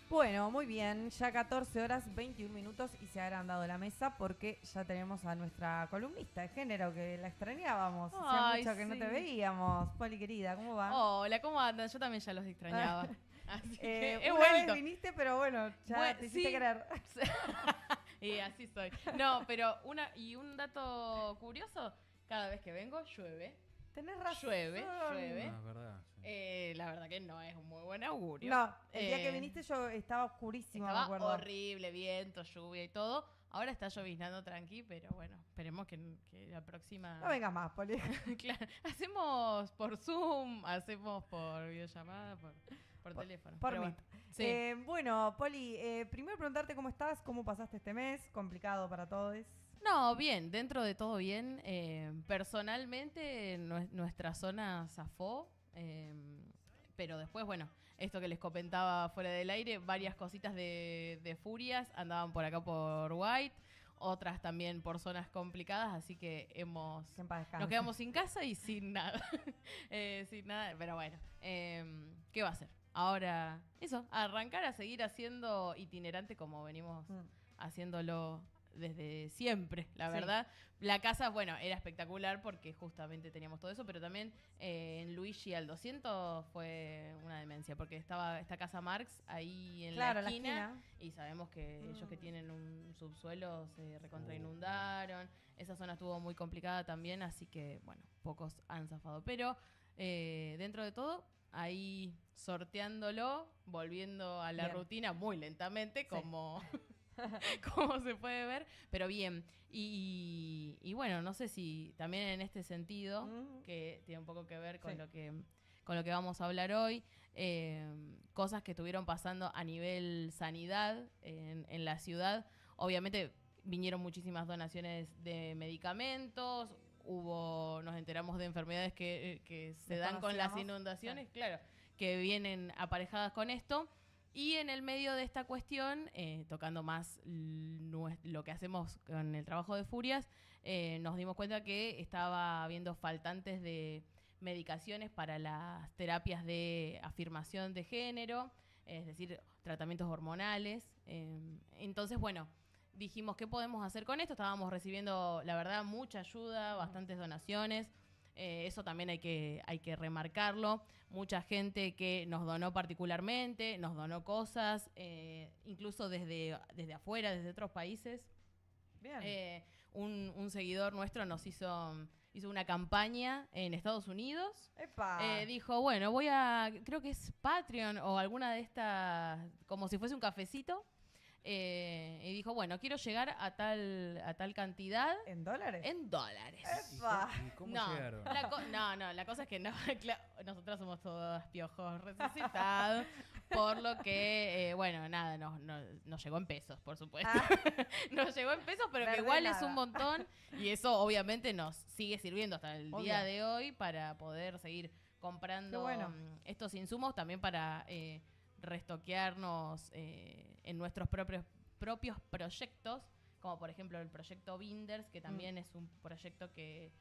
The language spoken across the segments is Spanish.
Bueno, muy bien, ya 14 horas 21 minutos y se ha agrandado la mesa porque ya tenemos a nuestra columnista de género que la extrañábamos. Hacía Ay, mucho que no sí. te veíamos. Poli querida, ¿cómo va? Hola, ¿cómo andan? Yo también ya los extrañaba. Así que he Una vez vuelto. viniste, pero bueno, ya te hiciste Sí. querer. Y así soy. No, pero un dato curioso, cada vez que vengo llueve. Tenés razón. Llueve. Es verdad. Sí. La verdad que no es un muy buen augurio. No, el día que viniste yo estaba oscurísimo, me Estaba acuerdo. horrible, viento, lluvia y todo. Ahora está lloviznando tranqui, pero bueno, esperemos que la próxima... No vengas más, Poli. Claro, hacemos por Zoom, hacemos por videollamada, por teléfono. Por pero mí. bueno, sí. Bueno, Poli, primero preguntarte cómo estás, cómo pasaste este mes, complicado para todos. No, bien, dentro de todo bien. Personalmente, nuestra zona zafó. Pero después, bueno, esto que les comentaba fuera del aire, varias cositas de furias andaban por acá por White, otras también por zonas complicadas, así que Que en paz descanse. nos quedamos sin casa y sin nada. Sin nada, pero bueno, ¿qué va a hacer? Ahora, eso, arrancar a seguir haciendo itinerante como venimos haciéndolo desde siempre, la Sí. verdad. La casa, bueno, era espectacular porque justamente teníamos todo eso, pero también en Luigi al 200 fue una demencia, porque estaba esta casa Marx ahí en Claro, la la esquina, y sabemos que ellos que tienen un subsuelo se recontra inundaron. Esa zona estuvo muy complicada también, así que, bueno, pocos han zafado. Pero dentro de todo, ahí sorteándolo, volviendo a la Bien. rutina muy lentamente, Sí. como... como se puede ver, pero bien. Y bueno, no sé si también en este sentido, que tiene un poco que ver con Sí. con lo que vamos a hablar hoy, cosas que estuvieron pasando a nivel sanidad en la ciudad. Obviamente vinieron muchísimas donaciones de medicamentos, nos enteramos de enfermedades que se dan con las Desconocíamos. inundaciones, claro, que vienen aparejadas con esto. Y en el medio de esta cuestión, tocando más lo que hacemos con el trabajo de Furias, nos dimos cuenta que estaba habiendo faltantes de medicaciones para las terapias de afirmación de género, es decir, tratamientos hormonales. Entonces, bueno, dijimos, ¿qué podemos hacer con esto? Estábamos recibiendo, la verdad, mucha ayuda, bastantes donaciones. Eso también hay que remarcarlo. Mucha gente que nos donó particularmente, nos donó cosas, incluso desde afuera, desde otros países. Bien. Un seguidor nuestro nos hizo una campaña en Estados Unidos. ¡Epa! Dijo, bueno, creo que es Patreon o alguna de estas, como si fuese un cafecito. Y dijo, bueno, quiero llegar a tal cantidad. ¿En dólares? En dólares. ¡Epa! ¿Y cómo No, llegaron? la cosa es que no, nosotros somos todos piojos resucitados, por lo que, bueno, nada, nos llegó en pesos, por supuesto. Nos llegó en pesos, pero que Verde igual nada. es un montón, y eso obviamente nos sigue sirviendo hasta el Obvio. día de hoy para poder seguir comprando Qué bueno. estos insumos, también para restoquearnos en nuestros propios proyectos, como por ejemplo el proyecto Binders, que también es un proyecto que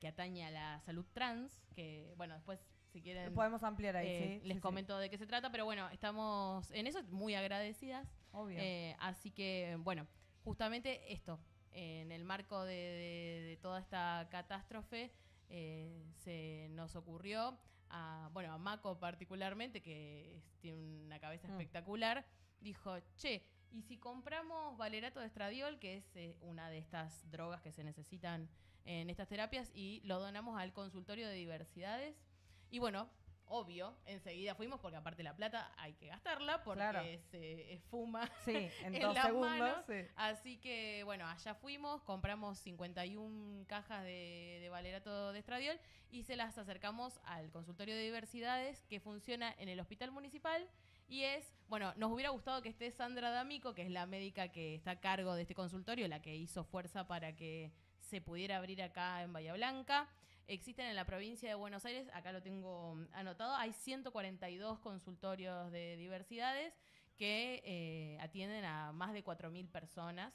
atañe a la salud trans, que bueno, después si quieren Podemos ampliar ahí, sí. les sí, comento de qué se trata, pero bueno, estamos en eso muy agradecidas. Obvio. Así que bueno, justamente esto, en el marco de toda esta catástrofe, se nos ocurrió a Mako particularmente, que tiene una cabeza espectacular, dijo, che, ¿y si compramos valerato de estradiol, que es una de estas drogas que se necesitan en estas terapias, y lo donamos al consultorio de diversidades? Y bueno, obvio, enseguida fuimos, porque aparte la plata hay que gastarla, porque Claro. se esfuma Sí, en en 2 las segundos. manos. Sí. Así que, bueno, allá fuimos, compramos 51 cajas de valerato de estradiol y se las acercamos al consultorio de diversidades, que funciona en el hospital municipal. Y nos hubiera gustado que esté Sandra D'Amico, que es la médica que está a cargo de este consultorio, la que hizo fuerza para que se pudiera abrir acá en Bahía Blanca. Existen en la provincia de Buenos Aires, acá lo tengo anotado, hay 142 consultorios de diversidades que atienden a más de 4.000 personas.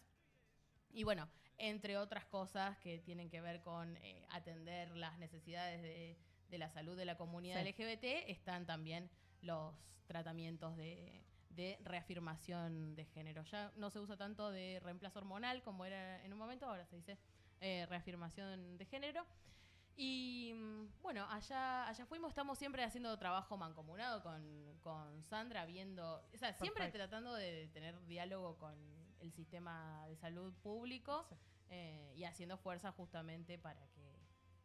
Y bueno, entre otras cosas que tienen que ver con atender las necesidades de la salud de la comunidad Sí. LGBT, están también los tratamientos de reafirmación de género. Ya no se usa tanto de reemplazo hormonal como era en un momento, ahora se dice reafirmación de género. Y bueno, allá fuimos, estamos siempre haciendo trabajo mancomunado con Sandra, viendo, o sea, siempre Perfecto. tratando de tener diálogo con el sistema de salud público, Sí. y haciendo fuerza justamente para que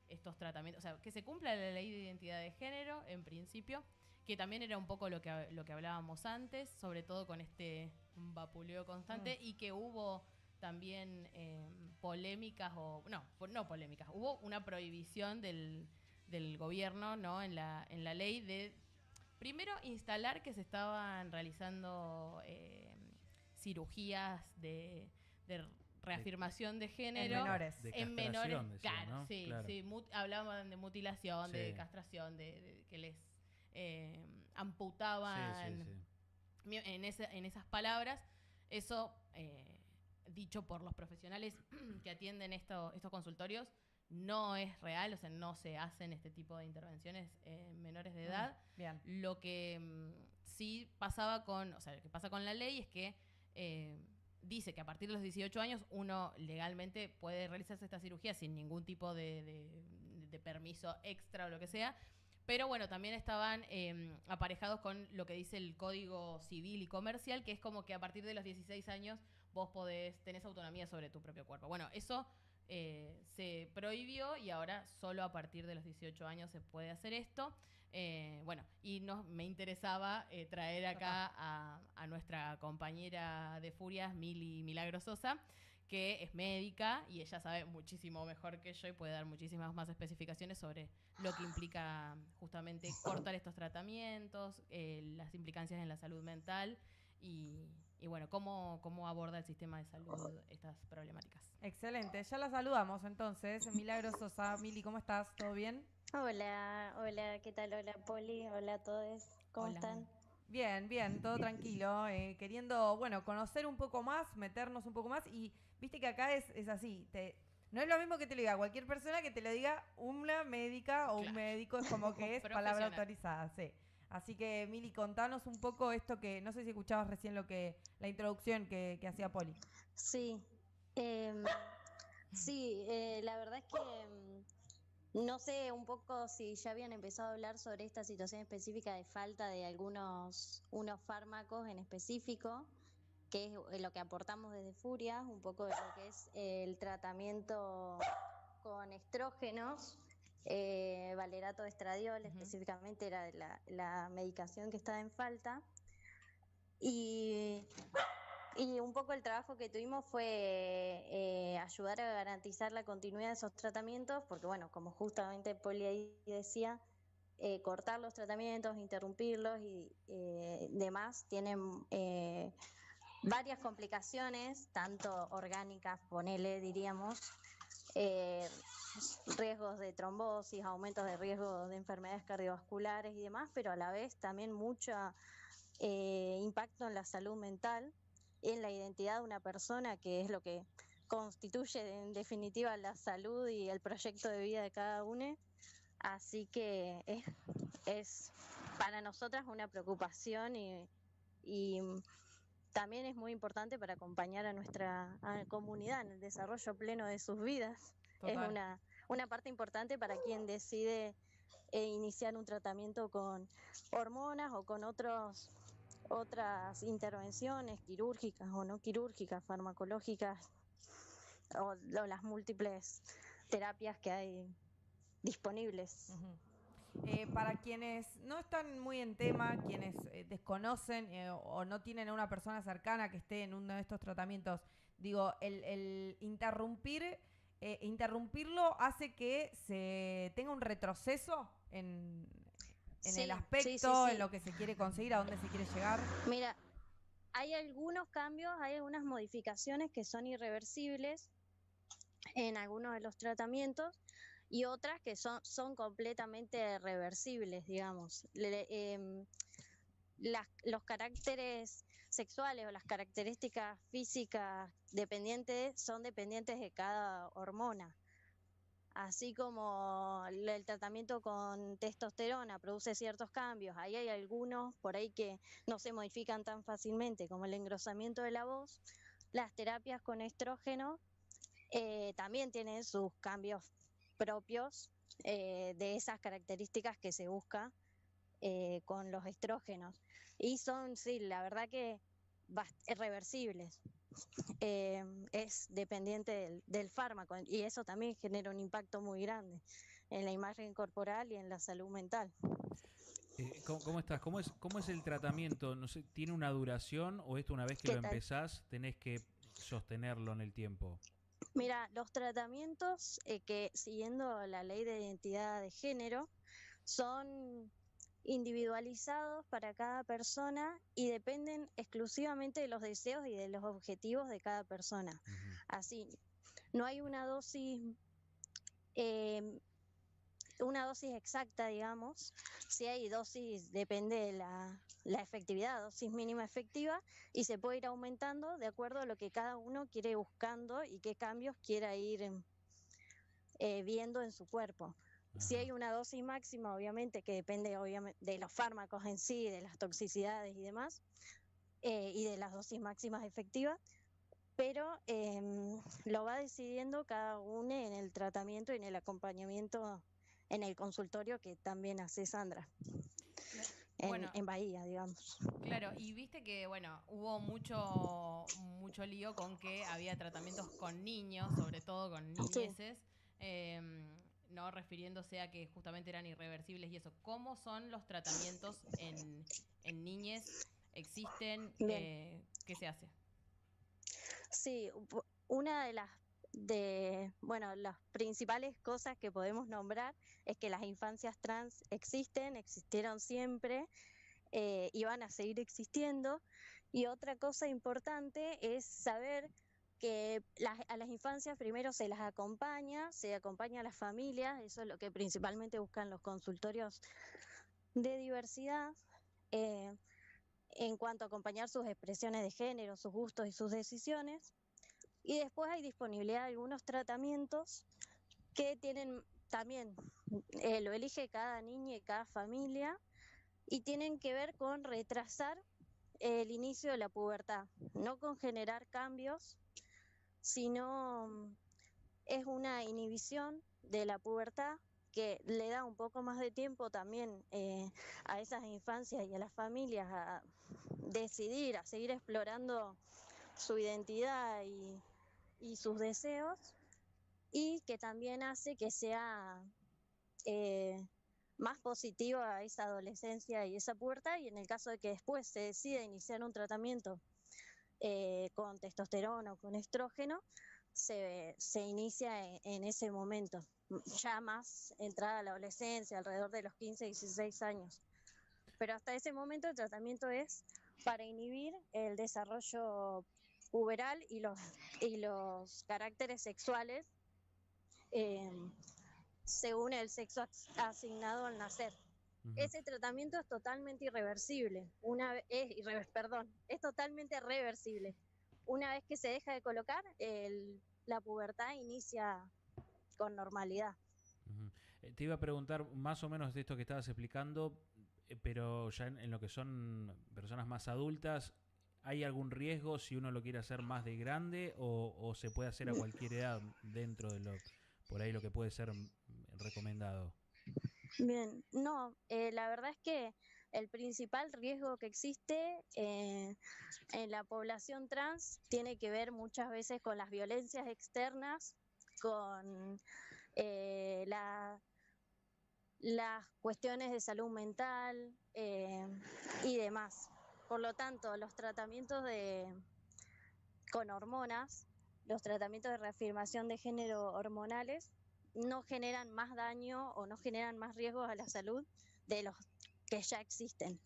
estos tratamientos, o sea, que se cumpla la ley de identidad de género en principio, que también era un poco lo que hablábamos antes, sobre todo con este vapuleo constante, y que hubo también polémicas, no polémicas, hubo una prohibición del gobierno, ¿no? En la ley de, primero, instalar que se estaban realizando cirugías de reafirmación de género En menores. De en castración, menores, decían, claro, ¿no? sí, Claro. sí, hablaban de mutilación, de Sí. castración, de que les Sí, amputaban sí, sí. en esas palabras. Eso, dicho por los profesionales que atienden estos consultorios, no es real, o sea, no se hacen este tipo de intervenciones en menores de edad. Bien. Lo que sí pasaba o sea, lo que pasa con la ley es que dice que a partir de los 18 años uno legalmente puede realizarse esta cirugía sin ningún tipo de permiso extra o lo que sea. Pero bueno, también estaban aparejados con lo que dice el Código Civil y Comercial, que es como que a partir de los 16 años vos tenés autonomía sobre tu propio cuerpo. Bueno, eso se prohibió y ahora solo a partir de los 18 años se puede hacer esto. Bueno, y me interesaba traer acá a nuestra compañera de Furias, Mili Milagro Sosa, que es médica y ella sabe muchísimo mejor que yo y puede dar muchísimas más especificaciones sobre lo que implica justamente cortar estos tratamientos, las implicancias en la salud mental y bueno, cómo aborda el sistema de salud estas problemáticas. Excelente. Ya la saludamos entonces. Milagro Sosa. Mili, ¿cómo estás? ¿Todo bien? Hola, ¿qué tal? Hola Poli, hola a todos, ¿cómo Hola. están? Bien, bien, todo tranquilo. Queriendo, bueno, conocer un poco más, meternos un poco más. Y viste que acá es así. No es lo mismo que te lo diga cualquier persona que te lo diga una médica o un Claro. médico. Es como que es palabra Profesional. autorizada, sí. Así que, Mili, contanos un poco esto que, no sé si escuchabas recién la introducción que hacía Poli. Sí, em, sí, la verdad es que no sé un poco si ya habían empezado a hablar sobre esta situación específica de falta de unos fármacos en específico, que es lo que aportamos desde Furias, un poco de lo que es el tratamiento con estrógenos, valerato estradiol específicamente era la medicación que estaba en falta. Y un poco el trabajo que tuvimos fue ayudar a garantizar la continuidad de esos tratamientos, porque bueno, como justamente Poli ahí decía, cortar los tratamientos, interrumpirlos y demás tienen varias complicaciones, tanto orgánicas, ponele, diríamos, eh, riesgos de trombosis, aumentos de riesgo de enfermedades cardiovasculares y demás, pero a la vez también mucho impacto en la salud mental, en la identidad de una persona, que es lo que constituye en definitiva la salud y el proyecto de vida de cada uno. Así que es para nosotras una preocupación y también es muy importante para acompañar a nuestra comunidad en el desarrollo pleno de sus vidas. Es Total. una parte importante para quien decide iniciar un tratamiento con hormonas o con otras intervenciones quirúrgicas o no quirúrgicas, farmacológicas o las múltiples terapias que hay disponibles. Para quienes no están muy en tema, quienes desconocen o no tienen a una persona cercana que esté en uno de estos tratamientos, digo, el interrumpirlo hace que se tenga un retroceso en Sí, el aspecto, sí, sí, sí. en lo que se quiere conseguir, a dónde se quiere llegar. Mira, hay algunos cambios, hay algunas modificaciones que son irreversibles en algunos de los tratamientos y otras que son completamente reversibles, digamos. Los caracteres sexuales o las características físicas dependientes son dependientes de cada hormona. así como el tratamiento con testosterona produce ciertos cambios, ahí hay algunos por ahí que no se modifican tan fácilmente, como el engrosamiento de la voz. Las terapias con estrógeno también tienen sus cambios propios de esas características que se busca con los estrógenos. Y son, sí, la verdad que reversibles. Es dependiente del fármaco y eso también genera un impacto muy grande en la imagen corporal y en la salud mental. ¿Cómo estás? Cómo es el tratamiento? No sé, ¿tiene una duración o esto una vez que lo ¿Qué tal? empezás tenés que sostenerlo en el tiempo? Mira, los tratamientos que siguiendo la ley de identidad de género son individualizados para cada persona y dependen exclusivamente de los deseos y de los objetivos de cada persona. Ujú. Así, no hay eh, una dosis exacta, digamos. Si hay dosis, depende de la efectividad, dosis mínima efectiva, y se puede ir aumentando de acuerdo a lo que cada uno quiere buscando y qué cambios quiera ir viendo en su cuerpo. Si Ajá. hay una dosis máxima, obviamente, que depende obviamente de los fármacos en sí, de las toxicidades y demás, y de las dosis máximas efectivas, pero lo va decidiendo cada uno en el tratamiento y en el acompañamiento en el consultorio que también hace Sandra, Bueno, en Bahía, digamos. claro, y viste que, bueno, hubo mucho lío con que había tratamientos con niños, sobre todo con Sí, niñeces, no refiriéndose a que justamente eran irreversibles y eso. ¿Cómo son los tratamientos en niñes? ¿Existen? bien. ¿Qué se hace? Sí, una de bueno, las principales cosas que podemos nombrar es que las infancias trans existieron siempre y van a seguir existiendo. Y otra cosa importante es saber que a las infancias primero se acompaña a las familias, eso es lo que principalmente buscan los consultorios de diversidad. eh, en cuanto a acompañar sus expresiones de género, sus gustos y sus decisiones. Y después hay disponibilidad de algunos tratamientos que tienen también, lo elige cada niña y cada familia, y tienen que ver con retrasar el inicio de la pubertad, no con generar cambios, sino es una inhibición de la pubertad que le da un poco más de tiempo también a esas infancias y a las familias a decidir, a seguir explorando su identidad y sus deseos, y que también hace que sea eh, más positiva esa adolescencia y esa pubertad, y en el caso de que después se decida iniciar un tratamiento con testosterona o con estrógeno, se inicia en ese momento, ya más entrada a la adolescencia, alrededor de los 15, 16 años. Pero hasta ese momento el tratamiento es para inhibir el desarrollo puberal y los caracteres sexuales eh, según el sexo asignado al nacer. Ujú. Ese tratamiento es totalmente irreversible. Perdón, es totalmente reversible. Una vez que se deja de colocar, la pubertad inicia con normalidad. Ujú. Te iba a preguntar más o menos de esto que estabas explicando, pero ya en lo que son personas más adultas, ¿hay algún riesgo si uno lo quiere hacer más de grande o se puede hacer a cualquier edad dentro de por ahí lo que puede ser recomendado? Bien, no, la verdad es que el principal riesgo que existe en la población trans tiene que ver muchas veces con las violencias externas, con eh, la, las cuestiones de salud mental y demás. Por lo tanto, los tratamientos con hormonas, los tratamientos de reafirmación de género hormonales, no generan más daño o no generan más riesgos a la salud de los que ya existen.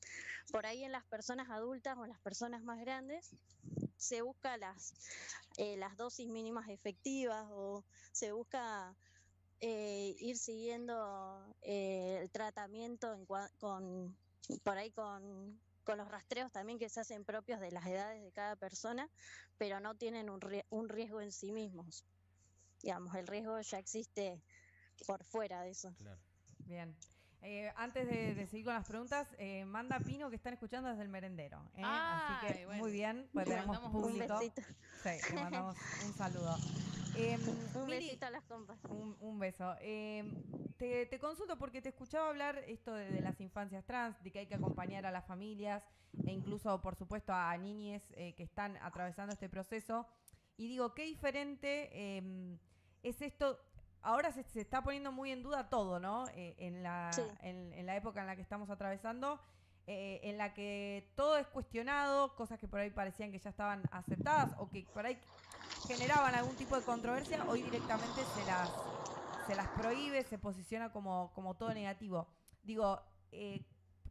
Por ahí en las personas adultas o en las personas más grandes se busca las dosis mínimas efectivas o se busca ir siguiendo el tratamiento por ahí con los rastreos también que se hacen propios de las edades de cada persona, pero no tienen un riesgo en sí mismos. Digamos, el riesgo ya existe por fuera de eso. Claro. Bien. Antes de seguir con las preguntas, manda Pino que están escuchando desde el merendero. Así que Bueno, muy bien, pues le tenemos mandamos Un público. besito. Sí, le mandamos un saludo. Un Mili, besito a las compas. un beso. Te consulto porque te escuchaba hablar esto de las infancias trans, de que hay que acompañar a las familias e incluso, por supuesto, a niñes que están atravesando este proceso. Y digo, qué diferente es esto. Ahora se está poniendo muy en duda todo, ¿no? En la época en la que estamos atravesando, en la que todo es cuestionado, cosas que por ahí parecían que ya estaban aceptadas o que por ahí generaban algún tipo de controversia, hoy directamente se las prohíbe, se posiciona como todo negativo. Digo,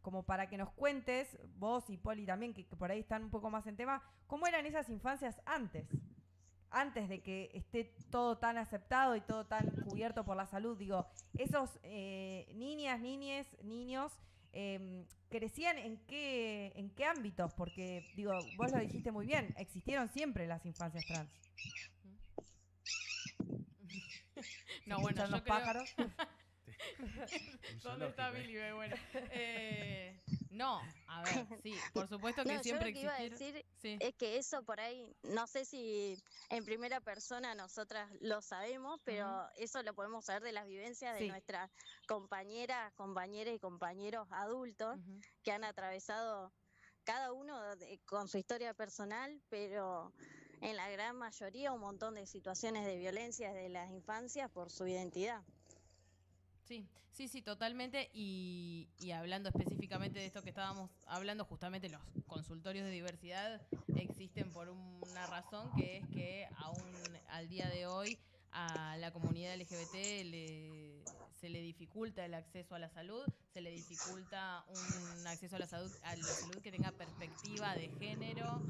como para que nos cuentes, vos y Poli también, que por ahí están un poco más en tema, ¿cómo eran esas infancias antes de que esté todo tan aceptado y todo tan cubierto por la salud? Digo, esos niñas, niños, ¿crecían en qué ámbitos? Porque, digo, vos lo dijiste muy bien, existieron siempre las infancias trans. No, bueno, ¿Escuchan yo los creo... pájaros? ¿Dónde está Zoológico, Billy? Bueno, no, a ver, sí, por supuesto que No, yo siempre lo que iba a existieron. decir Sí. es que eso por ahí, no sé si en primera persona nosotras lo sabemos, pero eso lo podemos saber de las vivencias de Sí. nuestras compañeras, compañeros y compañeros adultos Ujú. que han atravesado cada uno con su historia personal, pero en la gran mayoría un montón de situaciones de violencia desde las infancias por su identidad. Sí, totalmente. Y hablando específicamente de esto que estábamos hablando, justamente los consultorios de diversidad existen por una razón, que es que aún al día de hoy a la comunidad LGBT se le dificulta el acceso a la salud, se le dificulta un acceso a la salud que tenga perspectiva de género,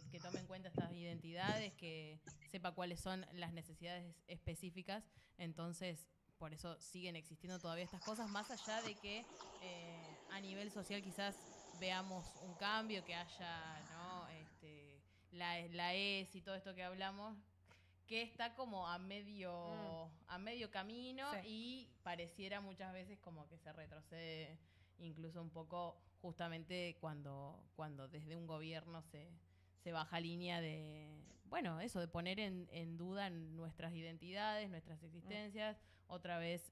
que tome en cuenta estas identidades, que sepa cuáles son las necesidades específicas. Entonces, por eso siguen existiendo todavía estas cosas, más allá de que a nivel social quizás veamos un cambio, que haya, ¿no? La ES y todo esto que hablamos, que está como a medio camino, Sí. y pareciera muchas veces como que se retrocede incluso un poco, justamente cuando desde un gobierno se baja línea de, bueno, eso, de poner en duda nuestras identidades, nuestras existencias, otra vez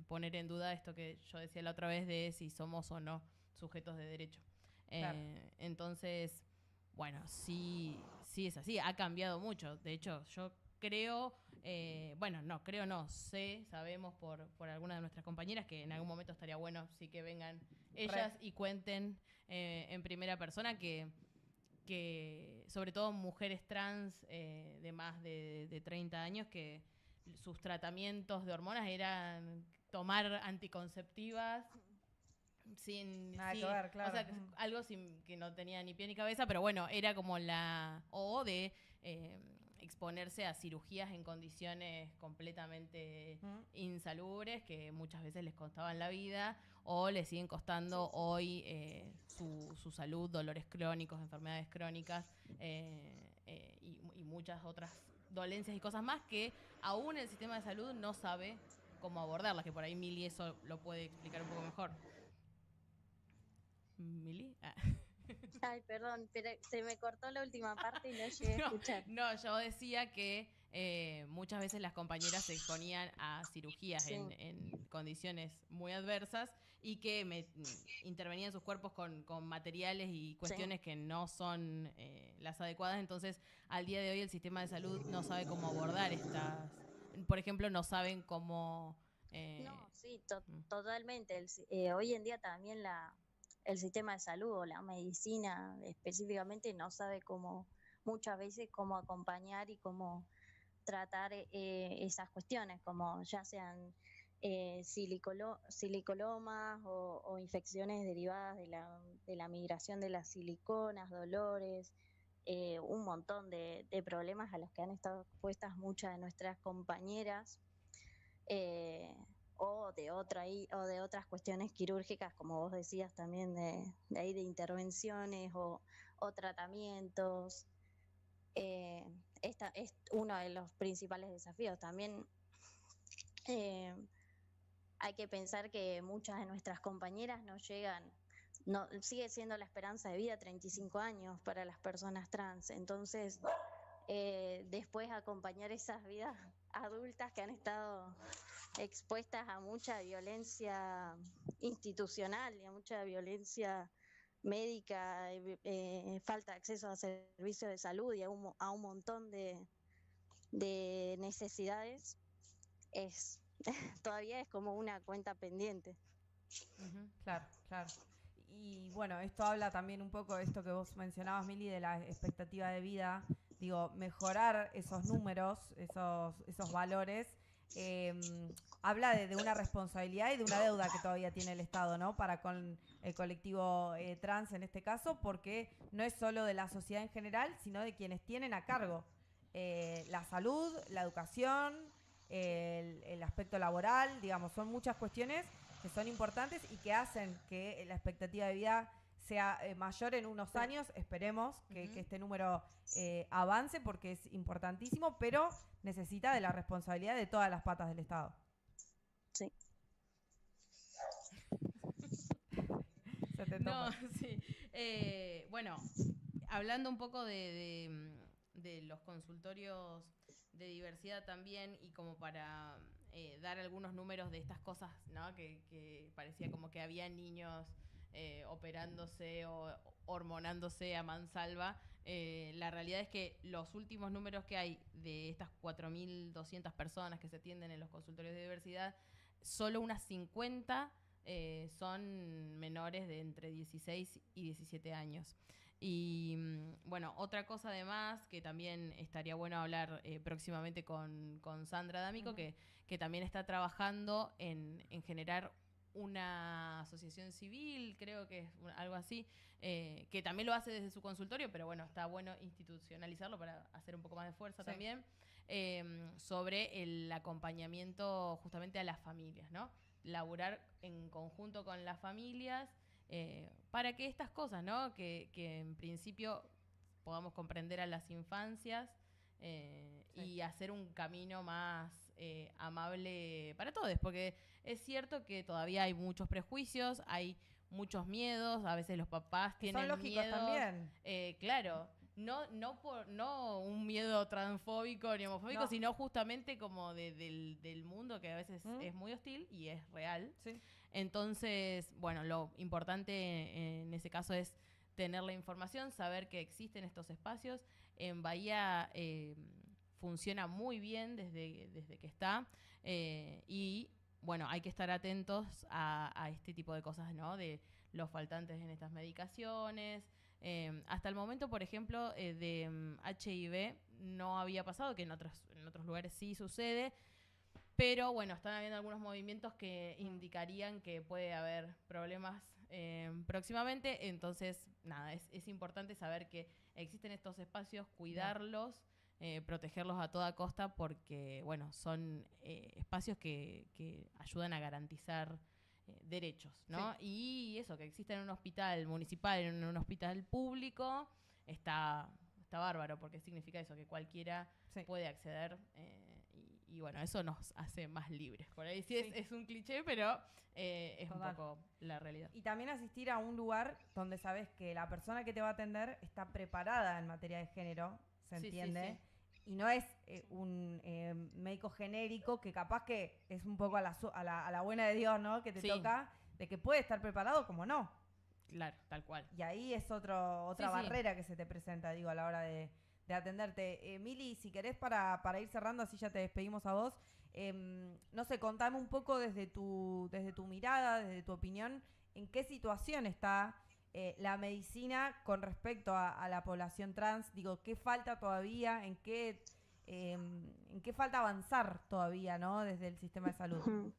poner en duda esto que yo decía la otra vez de si somos o no sujetos de derecho. Claro. Entonces, bueno, sí es así, ha cambiado mucho. De hecho, yo creo, sabemos por algunas de nuestras compañeras que en algún momento estaría bueno sí que vengan ellas y cuenten en primera persona que sobre todo mujeres trans de más de 30 años, que sus tratamientos de hormonas eran tomar anticonceptivas Nada que ver, claro. o sea, algo que no tenía ni pie ni cabeza, pero bueno, era como o de exponerse a cirugías en condiciones completamente insalubres, que muchas veces les costaban la vida, o les siguen costando hoy su salud, dolores crónicos, enfermedades crónicas, y muchas otras dolencias y cosas más que aún el sistema de salud no sabe cómo abordarlas, que por ahí Mili eso lo puede explicar un poco mejor. ¿Mili? Ay, perdón, pero se me cortó la última parte y no llegué a escuchar. No, yo decía que muchas veces las compañeras se exponían a cirugías en condiciones muy adversas y que intervenían sus cuerpos con materiales y cuestiones que no son las adecuadas. Entonces, al día de hoy el sistema de salud no sabe cómo abordar estas... Por ejemplo, no saben cómo... No, sí, totalmente. Hoy en día también el sistema de salud o la medicina específicamente no sabe muchas veces cómo acompañar y cómo tratar esas cuestiones, como ya sean silicolomas o infecciones derivadas de la migración de las siliconas, dolores, un montón de problemas a los que han estado expuestas muchas de nuestras compañeras. O de otras cuestiones quirúrgicas, como vos decías también, de intervenciones o tratamientos. Esta es uno de los principales desafíos. También Eh, Hay que pensar que muchas de nuestras compañeras no llegan, no, sigue siendo la esperanza de vida 35 años para las personas trans. Entonces, después acompañar esas vidas adultas que han estado expuestas a mucha violencia institucional y a mucha violencia médica, falta de acceso a servicios de salud y a un montón de necesidades, es todavía es como una cuenta pendiente. Claro, claro. Y bueno, esto habla también un poco de esto que vos mencionabas, Mili, de la expectativa de vida. Digo, mejorar esos números, esos valores, habla de una responsabilidad y de una deuda que todavía tiene el Estado, ¿no? Para con el colectivo trans en este caso, porque no es solo de la sociedad en general, sino de quienes tienen a cargo la salud, la educación, el aspecto laboral, digamos, son muchas cuestiones que son importantes y que hacen que la expectativa de vida sea mayor en unos años. Esperemos que este número avance porque es importantísimo, pero necesita de la responsabilidad de todas las patas del Estado. Sí. Se te No, topa. sí. Bueno, hablando un poco de los consultorios de diversidad también y como para dar algunos números de estas cosas, ¿no? Que parecía como que había niños operándose o hormonándose a mansalva. La realidad es que los últimos números que hay de estas 4.200 personas que se atienden en los consultorios de diversidad, solo unas 50 son menores de entre 16 y 17 años. Y bueno, otra cosa además que también estaría bueno hablar próximamente con Sandra D'Amico, que también está trabajando en generar una asociación civil, creo que es algo así, que también lo hace desde su consultorio, pero bueno, está bueno institucionalizarlo para hacer un poco más de fuerza también, sobre el acompañamiento justamente a las familias, ¿no? Laburar en conjunto con las familias para que estas cosas, ¿no? Que en principio podamos comprender a las infancias y hacer un camino más amable para todos, porque es cierto que todavía hay muchos prejuicios, hay muchos miedos, a veces los papás tienen son lógicos miedos, también. Claro, no un miedo transfóbico ni homofóbico, sino justamente como del mundo que a veces es muy hostil y es real. Sí. Entonces, bueno, lo importante en ese caso es tener la información, saber que existen estos espacios. En Bahía funciona muy bien desde que está y bueno, hay que estar atentos a este tipo de cosas, ¿no? De los faltantes en estas medicaciones. Hasta el momento, por ejemplo, de HIV no había pasado, que en otros lugares sí sucede, pero bueno, están habiendo algunos movimientos que indicarían que puede haber problemas próximamente, entonces nada, es importante saber que existen estos espacios, cuidarlos, protegerlos a toda costa, porque bueno, son espacios que ayudan a garantizar derechos, ¿no? Sí. Y eso, que exista en un hospital municipal, en un hospital público, está bárbaro, porque significa eso, que cualquiera puede acceder y bueno, eso nos hace más libres. Por ahí sí es un cliché, pero es un poco la realidad. Y también asistir a un lugar donde sabes que la persona que te va a atender está preparada en materia de género, ¿se entiende? Sí. Y no es un médico genérico que capaz que es un poco a la buena de Dios, ¿no? Que te toca, de que puede estar preparado como no. Claro, tal cual. Y ahí es otra barrera que se te presenta, digo, a la hora de atenderte. Mili, si querés para ir cerrando, así ya te despedimos a vos. No sé, contame un poco desde tu mirada, desde tu opinión, en qué situación está la medicina con respecto a la población trans. Digo, ¿qué falta todavía? ¿En qué falta avanzar todavía, ¿no? Desde el sistema de salud.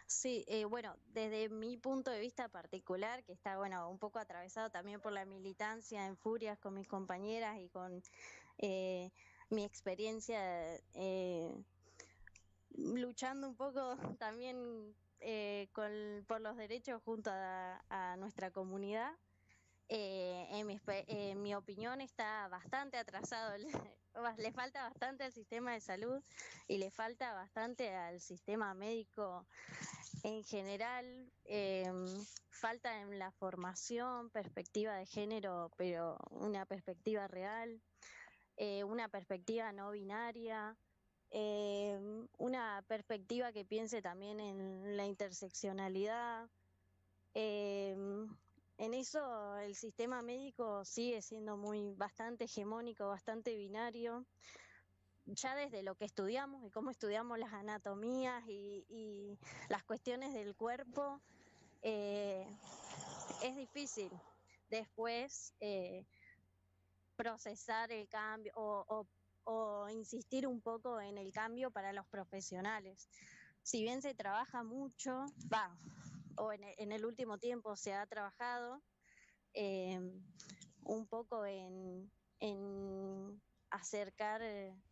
Sí, bueno, desde mi punto de vista particular, que está, bueno, un poco atravesado también por la militancia en Furias con mis compañeras y con mi experiencia luchando un poco también por los derechos junto a nuestra comunidad. en mi opinión está bastante atrasado, le falta bastante al sistema de salud y le falta bastante al sistema médico en general. Falta en la formación, perspectiva de género, pero una perspectiva real, una perspectiva no binaria, una perspectiva que piense también en la interseccionalidad. En eso el sistema médico sigue siendo bastante hegemónico, bastante binario, ya desde lo que estudiamos y cómo estudiamos las anatomías y las cuestiones del cuerpo. Es difícil después procesar el cambio o insistir un poco en el cambio para los profesionales. Si bien se trabaja mucho, o en el último tiempo se ha trabajado un poco en acercar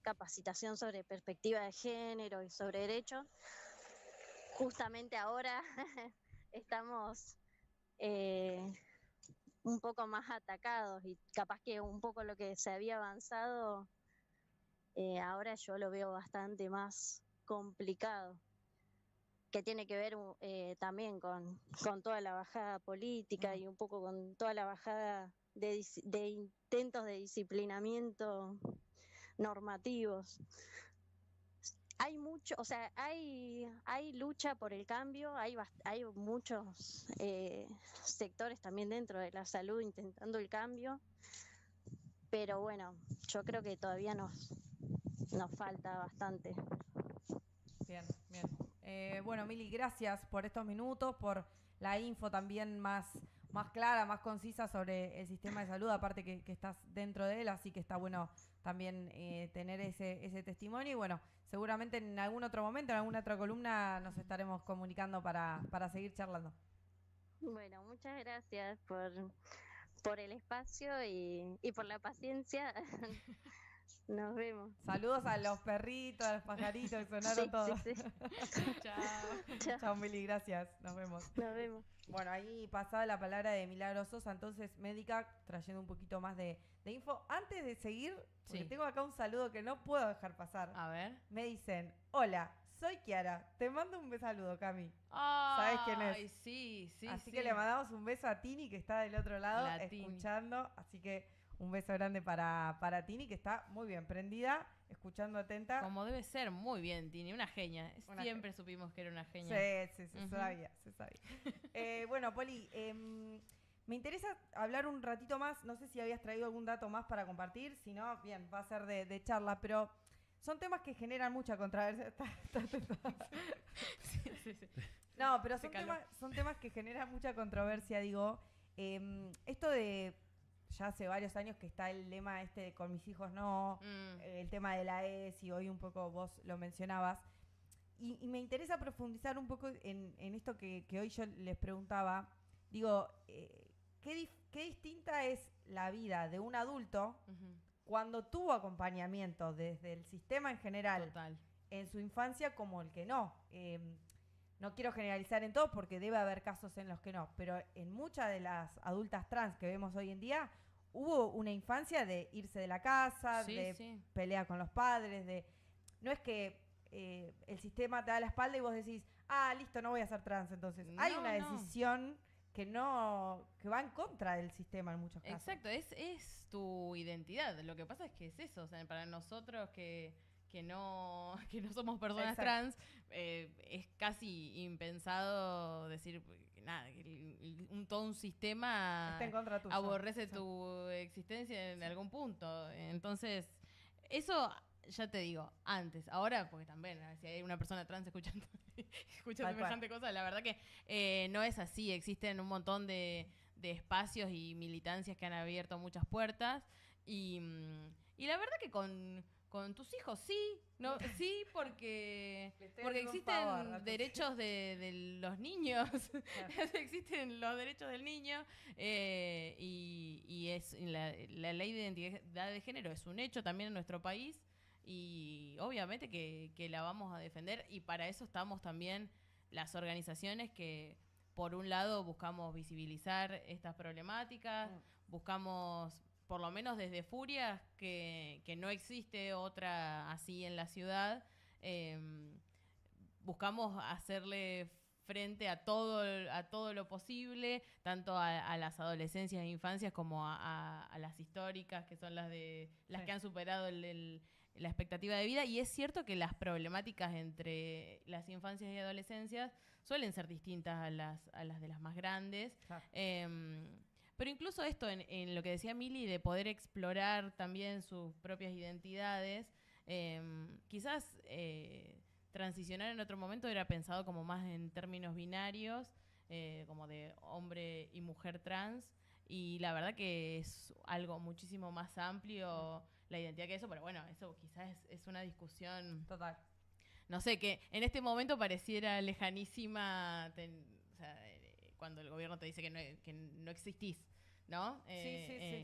capacitación sobre perspectiva de género y sobre derechos. Justamente ahora estamos un poco más atacados y capaz que un poco lo que se había avanzado, ahora yo lo veo bastante más complicado, que tiene que ver también con toda la bajada política y un poco con toda la bajada de intentos de disciplinamiento normativos. Hay mucho, o sea, hay lucha por el cambio, hay muchos sectores también dentro de la salud intentando el cambio, pero bueno, yo creo que todavía nos falta bastante. Bien, bien. Bueno, Mili, gracias por estos minutos, por la info también más clara, más concisa sobre el sistema de salud, aparte que estás dentro de él, así que está bueno también tener ese testimonio y bueno, seguramente en algún otro momento, en alguna otra columna nos estaremos comunicando para seguir charlando. Bueno, muchas gracias por el espacio y por la paciencia. Nos vemos. Saludos a los perritos, a los pajaritos que sonaron todos. Sí. Chao. Chao, Mili, gracias. Nos vemos. Nos vemos. Bueno, ahí pasaba la palabra de Milagros Sosa, entonces médica, trayendo un poquito más de info. Antes de seguir, porque tengo acá un saludo que no puedo dejar pasar. A ver. Me dicen, hola, soy Kiara, te mando un saludo, Cami. ¿Sabes quién es? Ay, sí. Así que le mandamos un beso a Tini, que está del otro lado, escuchando. Así que un beso grande para Tini, que está muy bien prendida, escuchando atenta. Como debe ser, muy bien, Tini, una genia. Siempre supimos que era una genia. Sí, se sabía. Bueno, Poli, me interesa hablar un ratito más, no sé si habías traído algún dato más para compartir, si no, bien, va a ser de charla, pero son temas que generan mucha controversia. Sí. No, pero son temas que generan mucha controversia, digo. Esto de... Ya hace varios años que está el lema de con mis hijos no, el tema de la ESI, hoy un poco vos lo mencionabas. Y me interesa profundizar un poco en esto que hoy yo les preguntaba. Digo, ¿qué distinta es la vida de un adulto cuando tuvo acompañamiento desde el sistema en general en su infancia como el que no? No quiero generalizar en todo porque debe haber casos en los que no, pero en muchas de las adultas trans que vemos hoy en día hubo una infancia de irse de la casa, pelea con los padres, no es que el sistema te da la espalda y vos decís, listo, no voy a ser trans, entonces hay una decisión que va en contra del sistema en muchos casos. Exacto, es tu identidad. Lo que pasa es que es eso, o sea, para nosotros que no somos personas trans, es casi impensado decir que nada, todo un sistema está en contra tuyo. Aborrece tu existencia en algún punto. Entonces, eso ya te digo, antes. Ahora, porque también, si hay una persona trans escuchando semejante cosa, la verdad que no es así. Existen un montón de espacios y militancias que han abierto muchas puertas. Y la verdad que con tus hijos sí, porque existen derechos de los niños, existen los derechos del niño y es la ley de identidad de género es un hecho también en nuestro país y obviamente que la vamos a defender y para eso estamos también las organizaciones que por un lado buscamos visibilizar estas problemáticas, buscamos, por lo menos desde Furias, que no existe otra así en la ciudad, buscamos hacerle frente a todo lo posible, tanto a las adolescencias e infancias como a las históricas, que son las que han superado la expectativa de vida. Y es cierto que las problemáticas entre las infancias y adolescencias suelen ser distintas a las de las más grandes. Claro. Pero incluso esto, en lo que decía Mili, de poder explorar también sus propias identidades, quizás transicionar en otro momento era pensado como más en términos binarios, como de hombre y mujer trans, y la verdad que es algo muchísimo más amplio la identidad que eso, pero bueno, eso quizás es una discusión, Total. no sé, que en este momento pareciera lejanísima, o sea, cuando el gobierno te dice que no existís, ¿no? Sí,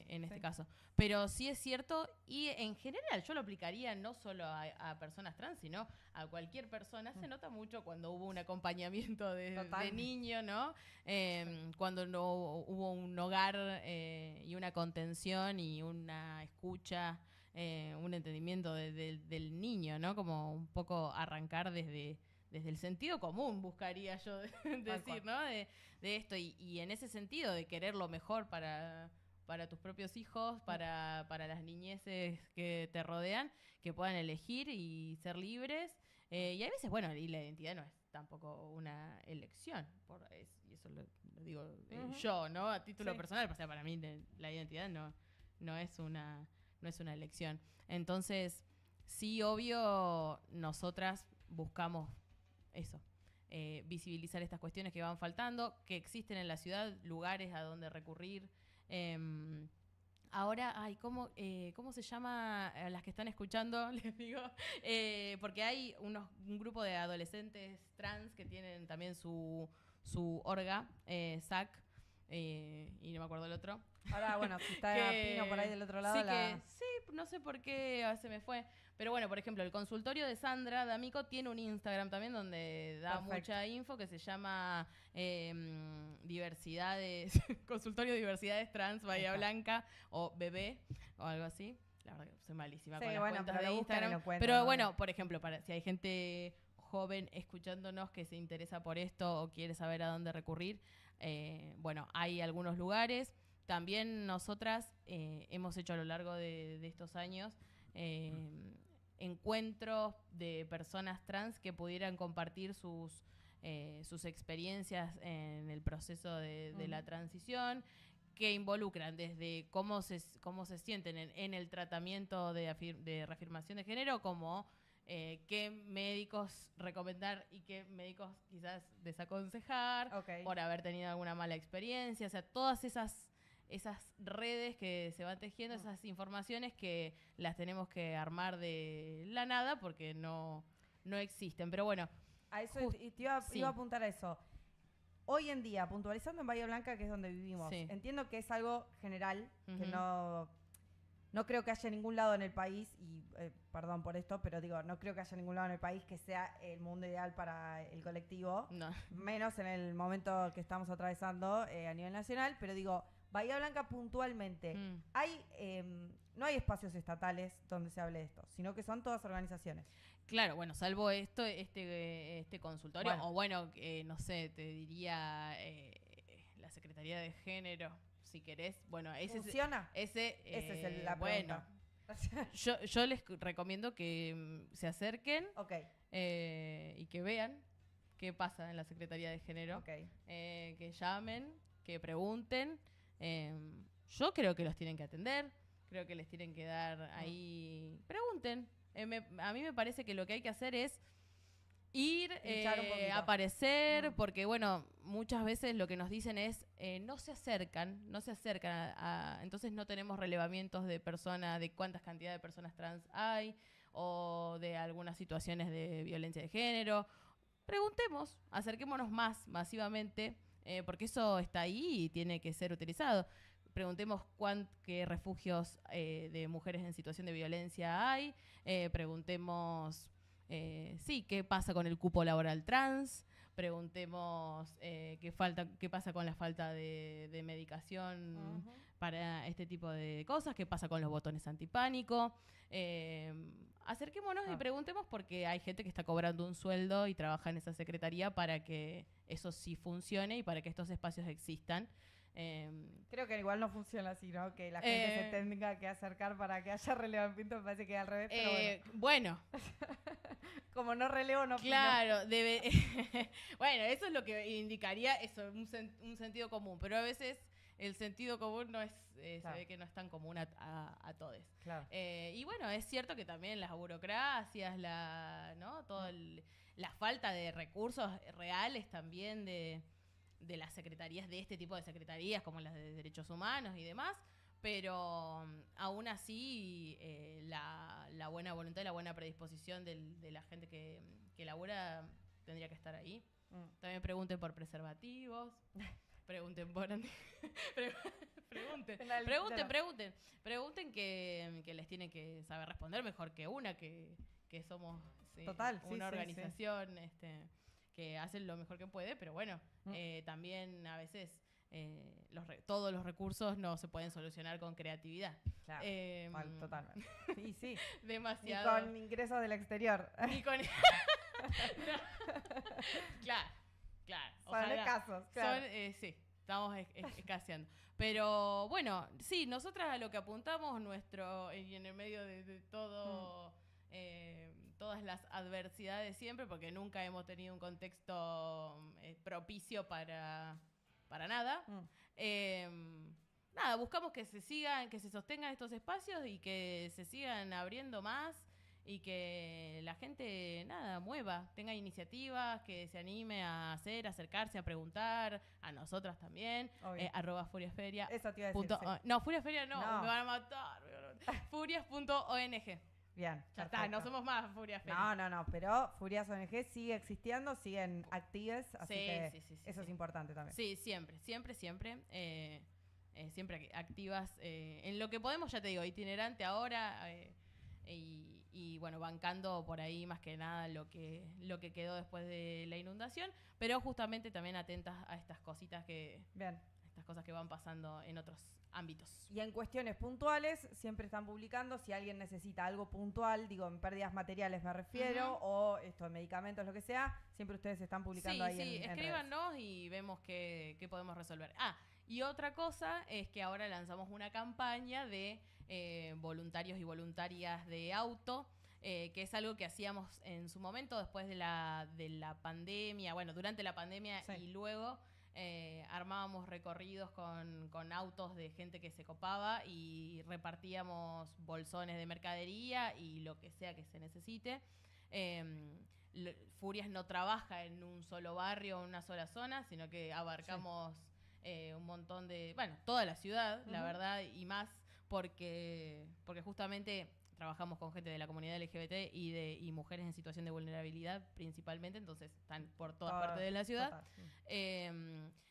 en este sí. caso. Pero sí es cierto, y en general yo lo aplicaría no solo a personas trans, sino a cualquier persona. Se nota mucho cuando hubo un acompañamiento de niño, ¿no? Cuando no hubo un hogar y una contención y una escucha, un entendimiento del niño, ¿no? Como un poco arrancar desde el sentido común, buscaría yo decir, ¿no? De esto, y en ese sentido de querer lo mejor para tus propios hijos, para las niñeces que te rodean, que puedan elegir y ser libres. Y a veces, bueno, y la identidad no es tampoco una elección, y eso lo digo yo, ¿no? A título personal, o sea, para mí la identidad no es una elección. Entonces, sí, obvio, nosotras buscamos eso, visibilizar estas cuestiones que van faltando, que existen en la ciudad, lugares a donde recurrir. Ahora, ¿cómo se llama a las que están escuchando? Les digo, porque hay un grupo de adolescentes trans que tienen también su orga, SAC, y no me acuerdo el otro. Ahora, bueno, si está Pino por ahí del otro lado. Sí, no sé por qué se me fue. Pero bueno, por ejemplo, el consultorio de Sandra D'Amico tiene un Instagram también donde da mucha info, que se llama Consultorio de Diversidades Trans Bahía Blanca, o Bebé, o algo así. La verdad que soy malísima con las cuentas de Instagram. Pero bueno, por ejemplo, si hay gente joven escuchándonos que se interesa por esto o quiere saber a dónde recurrir, bueno, hay algunos lugares. También nosotras hemos hecho a lo largo de estos años encuentros de personas trans que pudieran compartir sus experiencias en el proceso de la transición, que involucran desde cómo se sienten en el tratamiento de reafirmación de género, como qué médicos recomendar y qué médicos quizás desaconsejar por haber tenido alguna mala experiencia. O sea, todas esas redes que se van tejiendo, esas informaciones que las tenemos que armar de la nada porque no existen. Pero bueno. A eso iba a apuntar a eso. Hoy en día, puntualizando en Bahía Blanca, que es donde vivimos, entiendo que es algo general, que no creo que haya ningún lado en el país, y perdón por esto, pero digo, no creo que haya ningún lado en el país que sea el mundo ideal para el colectivo, menos en el momento que estamos atravesando a nivel nacional, pero digo, Bahía Blanca puntualmente, no hay espacios estatales donde se hable de esto, sino que son todas organizaciones. Claro, bueno, salvo este consultorio, o bueno, no sé, te diría la Secretaría de Género, si querés. Bueno, ¿funciona? Ese es la pregunta. Bueno, yo les recomiendo que se acerquen y que vean qué pasa en la Secretaría de Género, que llamen, que pregunten. Yo creo que los tienen que atender, creo que les tienen que dar ahí, pregunten. A mí me parece que lo que hay que hacer es ir, aparecer, porque bueno, muchas veces lo que nos dicen es no se acercan entonces no tenemos relevamientos de personas, de cuántas cantidades de personas trans hay, o de algunas situaciones de violencia de género. Preguntemos, acerquémonos más masivamente, porque eso está ahí y tiene que ser utilizado. Preguntemos qué refugios de mujeres en situación de violencia hay. Preguntemos, qué pasa con el cupo laboral trans. Preguntemos qué pasa con la falta de medicación para este tipo de cosas, qué pasa con los botones antipánico. Acerquémonos y preguntemos porque hay gente que está cobrando un sueldo y trabaja en esa secretaría para que eso sí funcione y para que estos espacios existan. Creo que igual no funciona así, ¿no? Que la gente se tenga que acercar para que haya relevamiento, me parece que es al revés, pero bueno. Como no relevo, no. Claro, debe. Bueno, eso es lo que indicaría eso, un sentido común, pero a veces el sentido común no es, Claro. se ve que no es tan común a todos. Claro. Y bueno, es cierto que también las burocracias, ¿no? La falta de recursos reales también de las secretarías, de este tipo de secretarías, como las de derechos humanos y demás, pero aún así la buena voluntad y la buena predisposición de la gente que labura tendría que estar ahí. También pregunten por preservativos, pregunten por... Pregunten que les tienen que saber responder mejor que una, que somos Total, una sí, organización que hacen lo mejor que puede, pero bueno, también a veces todos los recursos no se pueden solucionar con creatividad. Claro. Totalmente. Sí, sí. Demasiado. Ni con ingresos del exterior. Ni con... Claro. Son escasos, claro. Sí, estamos escaseando. Pero bueno, sí, nosotras a lo que apuntamos y en el medio de todo... todas las adversidades siempre, porque nunca hemos tenido un contexto propicio para nada. Nada, buscamos que se sostengan estos espacios y que se sigan abriendo más y que la gente, mueva, tenga iniciativas, que se anime a acercarse, a preguntar, a nosotras también, @furiasferia. Eso te iba a decir, sí. No, Furiasferia no, me van a matar. Furias.ong. Bien, ya está, no somos más Furias Feria. No, pero Furias ONG sigue existiendo, siguen activas, así que eso es importante también. Sí, siempre. Siempre activas en lo que podemos, ya te digo, itinerante ahora y bueno, bancando por ahí más que nada lo que quedó después de la inundación, pero justamente también atentas a estas cositas estas cosas que van pasando en otros ámbitos. Y en cuestiones puntuales, siempre están publicando, si alguien necesita algo puntual, digo, en pérdidas materiales me refiero, o medicamentos, lo que sea, siempre ustedes están publicando ahí en redes. Escríbanos y vemos qué podemos resolver. Y otra cosa es que ahora lanzamos una campaña de voluntarios y voluntarias de auto, que es algo que hacíamos en su momento después de la pandemia, bueno, durante la pandemia y luego... armábamos recorridos con autos de gente que se copaba y repartíamos bolsones de mercadería y lo que sea que se necesite. Furias no trabaja en un solo barrio o en una sola zona, sino que abarcamos un montón de... Bueno, toda la ciudad, la verdad, y más porque justamente... Trabajamos con gente de la comunidad LGBT y mujeres en situación de vulnerabilidad principalmente, entonces están por todas partes de la ciudad.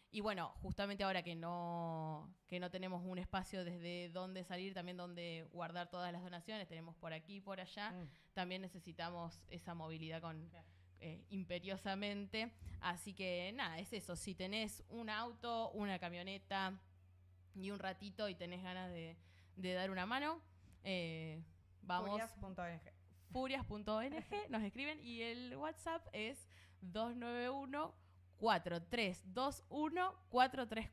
Y bueno, justamente ahora que no tenemos un espacio desde donde salir, también donde guardar todas las donaciones, tenemos por aquí y por allá, también necesitamos esa movilidad imperiosamente. Así que nada, es eso. Si tenés un auto, una camioneta y un ratito y tenés ganas de dar una mano... vamos. Furias.ong, nos escriben y el WhatsApp es 291-4321-434.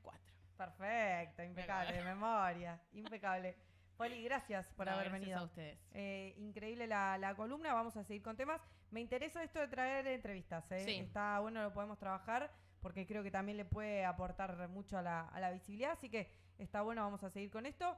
Perfecto, impecable, de memoria, impecable. Poli, gracias por haber venido. Gracias a ustedes. Increíble la columna, vamos a seguir con temas. Me interesa esto de traer entrevistas, Sí. Está bueno, lo podemos trabajar porque creo que también le puede aportar mucho a la visibilidad, así que está bueno, vamos a seguir con esto.